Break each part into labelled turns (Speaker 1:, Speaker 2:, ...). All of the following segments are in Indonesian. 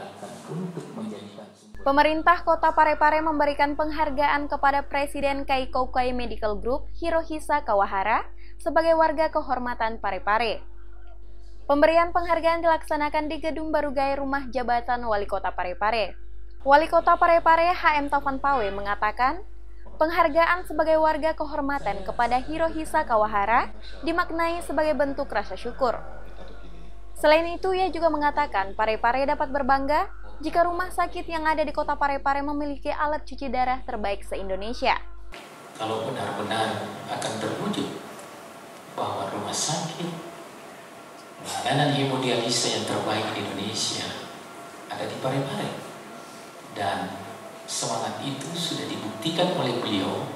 Speaker 1: diarahkan untuk menjadikan
Speaker 2: Pemerintah Kota Parepare memberikan penghargaan kepada Presiden Keikokai Medical Group Hirohisa Kawahara sebagai warga kehormatan Parepare. Pemberian penghargaan dilaksanakan di Gedung Barugai Rumah Jabatan Wali Kota Parepare. Wali Kota Parepare HM Taufan Pawe mengatakan, penghargaan sebagai warga kehormatan kepada Hirohisa Kawahara dimaknai sebagai bentuk rasa syukur. Selain itu, ia juga mengatakan Parepare dapat berbangga jika rumah sakit yang ada di Kota Parepare memiliki alat cuci darah terbaik se-Indonesia.
Speaker 1: Kalau benar-benar akan terwujud bahwa rumah sakit layanan hemodialisa yang terbaik di Indonesia ada di Parepare, dan semangat itu sudah dibuktikan oleh beliau.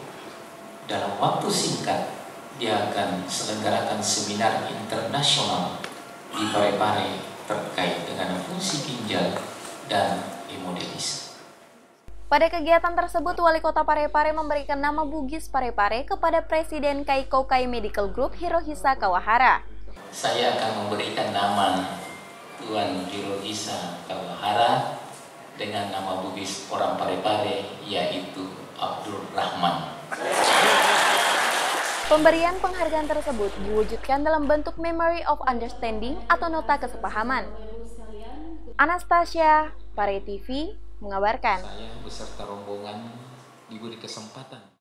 Speaker 1: Dalam waktu singkat dia akan selenggarakan seminar internasional di Parepare terkait dengan fungsi ginjal dan hemodialisa.
Speaker 2: Pada kegiatan tersebut, Wali Kota Parepare memberikan nama Bugis Parepare kepada Presiden Keikokai Medical Group Hirohisa Kawahara.
Speaker 1: Saya akan memberikan nama Tuan Hirohisa Kawahara dengan nama Bugis orang Parepare, yaitu Abdul Rahman.
Speaker 2: Pemberian penghargaan tersebut diwujudkan dalam bentuk Memory of Understanding atau nota kesepahaman. Anastasia, Pare TV, mengabarkan.
Speaker 1: Saya beserta rombongan diberi kesempatan